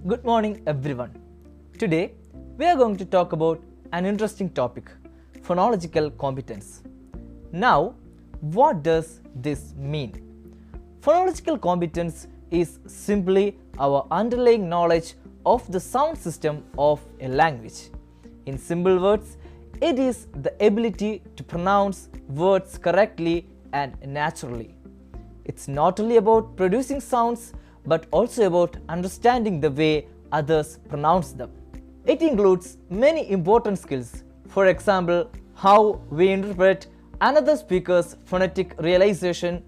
Good morning everyone. Today we are going to talk about an interesting topic, phonological competence. Now, what does this mean? Phonological competence is simply our underlying knowledge of the sound system of a language. In simple words, it is the ability to pronounce words correctly and naturally. It's not only about producing sounds but also about understanding the way others pronounce them. It includes many important skills. For example, how we interpret another speaker's phonetic realization.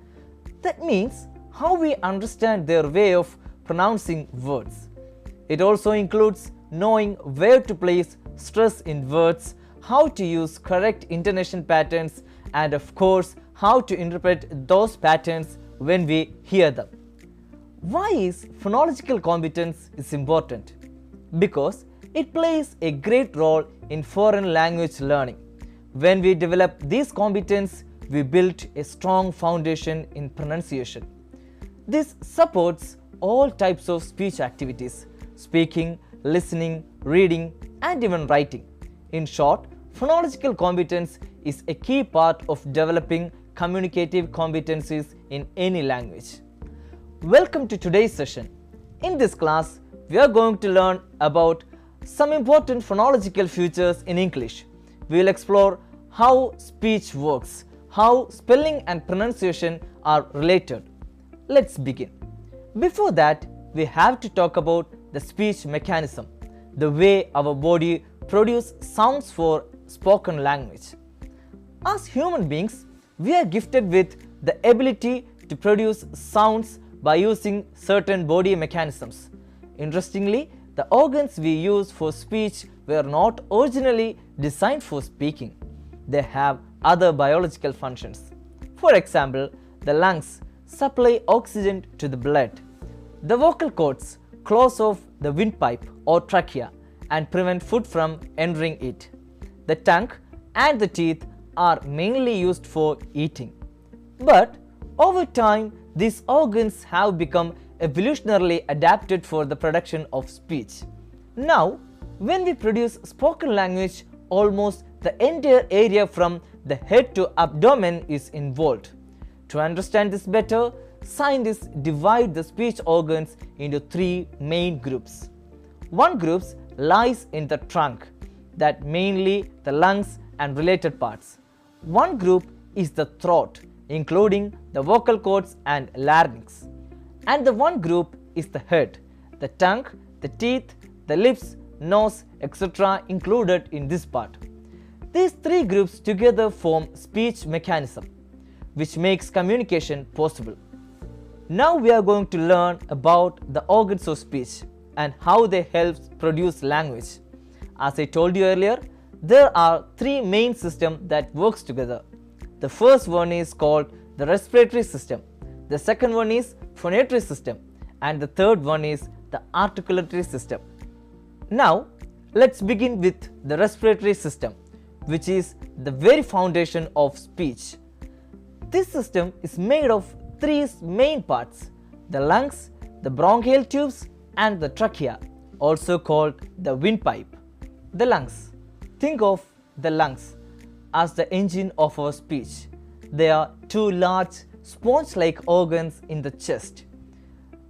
That means how we understand their way of pronouncing words. It also includes knowing where to place stress in words, how to use correct intonation patterns, and of course, how to interpret those patterns when we hear them. Why is phonological competence important? Because it plays a great role in foreign language learning. When we develop these competences, we build a strong foundation in pronunciation. This supports all types of speech activities: speaking, listening, reading, and even writing. In short, phonological competence is a key part of developing communicative competencies in any language. Welcome to today's session. In this class, we are going to learn about some important phonological features in English. We will explore how speech works, how spelling and pronunciation are related. Let's begin. Before that, we have to talk about the speech mechanism, the way our body produces sounds for spoken language. As human beings, we are gifted with the ability to produce sounds by using certain body mechanisms. Interestingly, the organs we use for speech were not originally designed for speaking. They have other biological functions. For example, the lungs supply oxygen to the blood. The vocal cords close off the windpipe or trachea and prevent food from entering it. The tongue and the teeth are mainly used for eating. But over time, these organs have become evolutionarily adapted for the production of speech. Now, when we produce spoken language, almost the entire area from the head to abdomen is involved. To understand this better, scientists divide the speech organs into three main groups. One group lies in the trunk, that mainly the lungs and related parts. One group is the throat, including the vocal cords and larynx. And the one group is the head, the tongue, the teeth, the lips, nose, etc. included in this part. These three groups together form speech mechanism, which makes communication possible. Now we are going to learn about the organs of speech and how they help produce language. As I told you earlier, there are three main systems that works together. The first one is called the respiratory system, the second one is phonatory system, and the third one is the articulatory system. Now, let's begin with the respiratory system, which is the very foundation of speech. This system is made of three main parts: the lungs, the bronchial tubes, and the trachea, also called the windpipe. The lungs. Think of the lungs as the engine of our speech. They are two large sponge-like organs in the chest.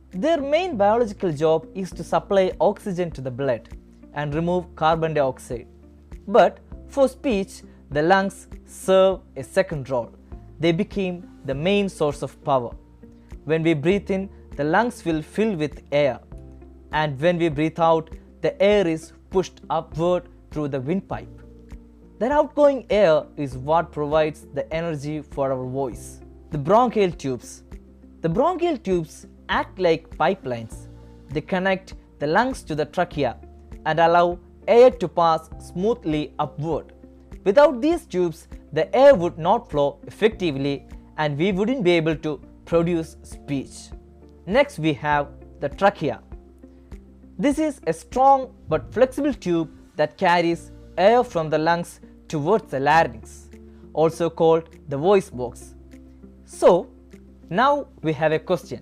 Their main biological job is to supply oxygen to the blood and remove carbon dioxide. But for speech, the lungs serve a second role. They became the main source of power. When we breathe in, the lungs will fill with air, and when we breathe out, the air is pushed upward through the windpipe. That outgoing air is what provides the energy for our voice. The bronchial tubes. The bronchial tubes act like pipelines. They connect the lungs to the trachea and allow air to pass smoothly upward. Without these tubes, the air would not flow effectively and we wouldn't be able to produce speech. Next, we have the trachea. This is a strong but flexible tube that carries air from the lungs towards the larynx, also called the voice box. So, now we have a question.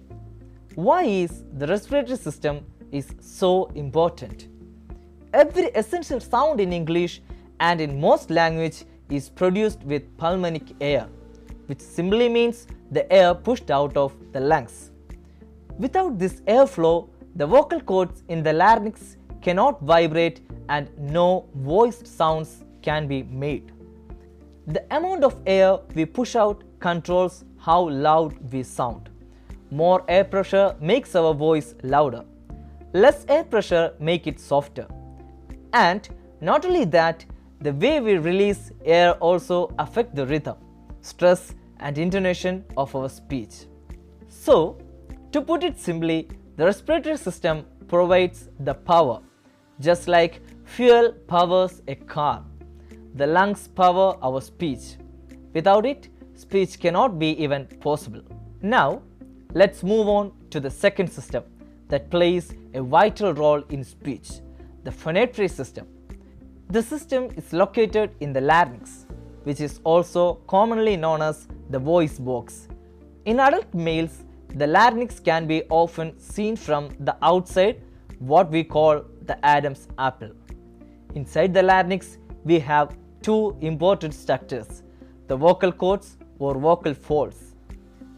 Why is the respiratory system is so important. Every essential sound in English and in most language is produced with pulmonic air, which simply means the air pushed out of the lungs. Without this airflow, the vocal cords in the larynx cannot vibrate and no voiced sounds can be made. The amount of air we push out controls how loud we sound. More air pressure makes our voice louder. Less air pressure makes it softer. And not only that, the way we release air also affects the rhythm, stress and intonation of our speech. So, to put it simply, the respiratory system provides the power, just like fuel powers a car. The lungs power our speech. Without it, speech cannot be even possible. Now, let's move on to the second system that plays a vital role in speech, the phonatory system. The system is located in the larynx, which is also commonly known as the voice box. In adult males, the larynx can be often seen from the outside, what we call the Adam's apple. Inside the larynx, we have two important structures, the vocal cords or vocal folds.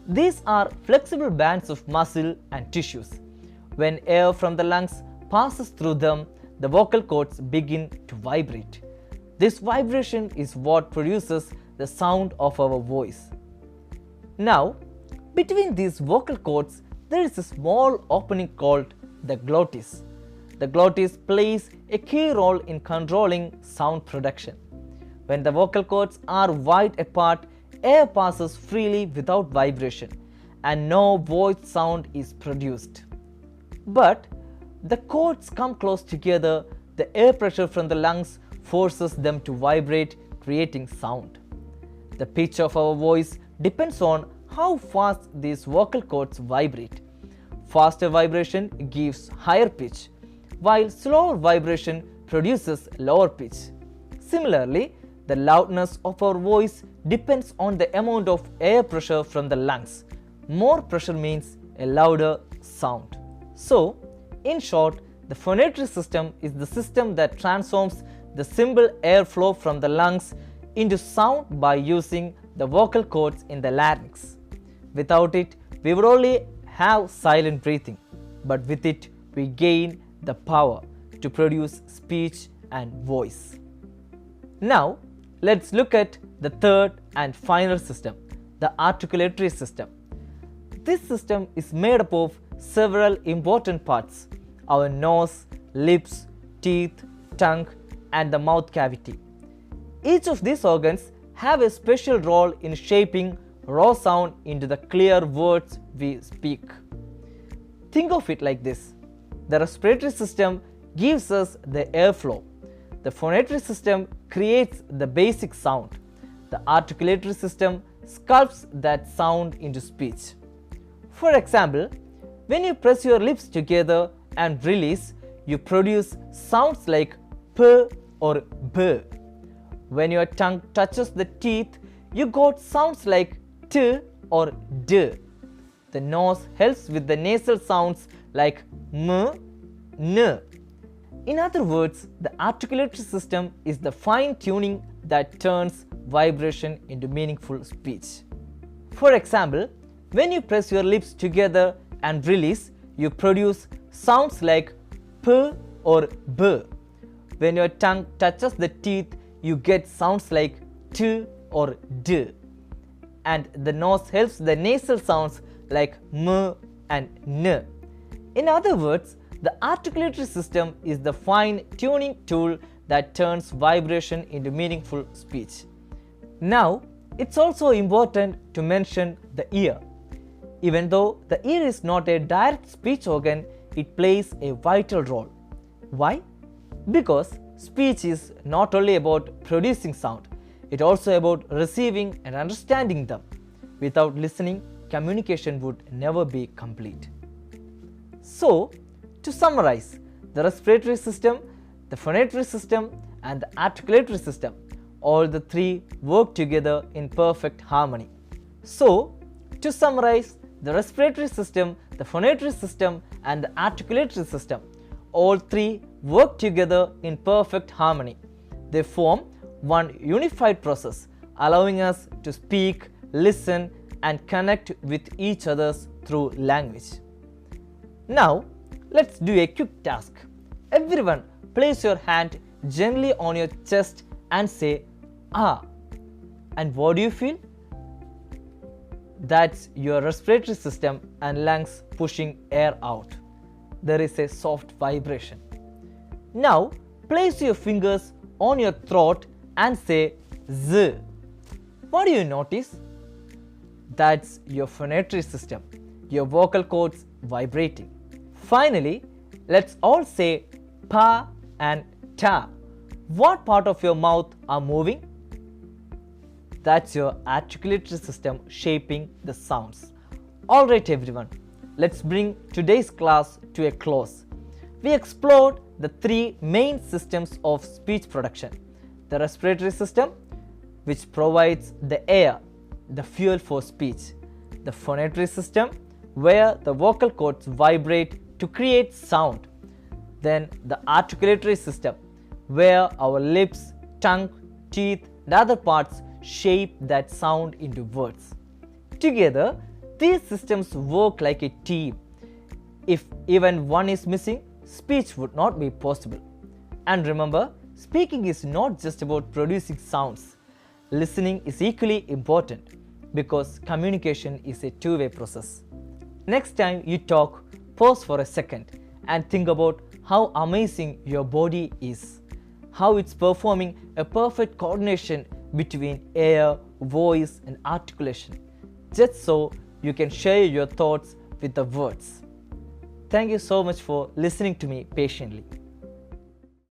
These are flexible bands of muscle and tissues. When air from the lungs passes through them, the vocal cords begin to vibrate. This vibration is what produces the sound of our voice. Now, between these vocal cords, there is a small opening called the glottis. The glottis plays a key role in controlling sound production. When the vocal cords are wide apart, air passes freely without vibration and no voiced sound is produced. But the cords come close together, the air pressure from the lungs forces them to vibrate, creating sound. The pitch of our voice depends on how fast these vocal cords vibrate. Faster vibration gives higher pitch, while slower vibration produces lower pitch. Similarly, the loudness of our voice depends on the amount of air pressure from the lungs. More pressure means a louder sound. So, in short, the phonatory system is the system that transforms the simple airflow from the lungs into sound by using the vocal cords in the larynx. Without it, we would only have silent breathing, but with it, we gain the power to produce speech and voice. Now, let's look at the third and final system, the articulatory system. This system is made up of several important parts: our nose, lips, teeth, tongue, and the mouth cavity. Each of these organs have a special role in shaping raw sound into the clear words we speak. Think of it like this: the respiratory system gives us the airflow. The phonatory system creates the basic sound. The articulatory system sculpts that sound into speech. For example, when you press your lips together and release, you produce sounds like p or b. When your tongue touches the teeth, you got sounds like t or d. The nose helps with the nasal sounds like m, n. In other words, the articulatory system is the fine tuning that turns vibration into meaningful speech. For example, when you press your lips together and release, you produce sounds like p or b. When your tongue touches the teeth, you get sounds like t or d. And the nose helps the nasal sounds like m and n. In other words, the articulatory system is the fine tuning tool that turns vibration into meaningful speech. Now, it's also important to mention the ear. Even though the ear is not a direct speech organ, it plays a vital role. Why? Because speech is not only about producing sound, it's also about receiving and understanding them. Without listening, communication would never be complete. So, to summarize, the respiratory system, the phonatory system, and the articulatory system, all the three work together in perfect harmony. So, to summarize, the respiratory system, the phonatory system, and the articulatory system. All three work together in perfect harmony. They form one unified process, allowing us to speak, listen, and connect with each other through language. Now, let's do a quick task. Everyone, place your hand gently on your chest and say "ah." And what do you feel? That's your respiratory system and lungs pushing air out. There is a soft vibration. Now, place your fingers on your throat and say Z. What do you notice? That's your phonatory system, your vocal cords vibrating. Finally, let's all say pa and ta. What part of your mouth are moving? That's your articulatory system shaping the sounds. Alright everyone, let's bring today's class to a close. We explored the three main systems of speech production. The respiratory system, which provides the air, the fuel for speech. The phonatory system, where the vocal cords vibrate to create sound. Then the articulatory system, where our lips, tongue, teeth, and other parts shape that sound into words. Together, these systems work like a team. If even one is missing, speech would not be possible. And remember, speaking is not just about producing sounds. Listening is equally important because communication is a two-way process. Next time you talk, pause for a second and think about how amazing your body is, how it's performing a perfect coordination between air, voice, and articulation, just so you can share your thoughts with the words. Thank you so much for listening to me patiently.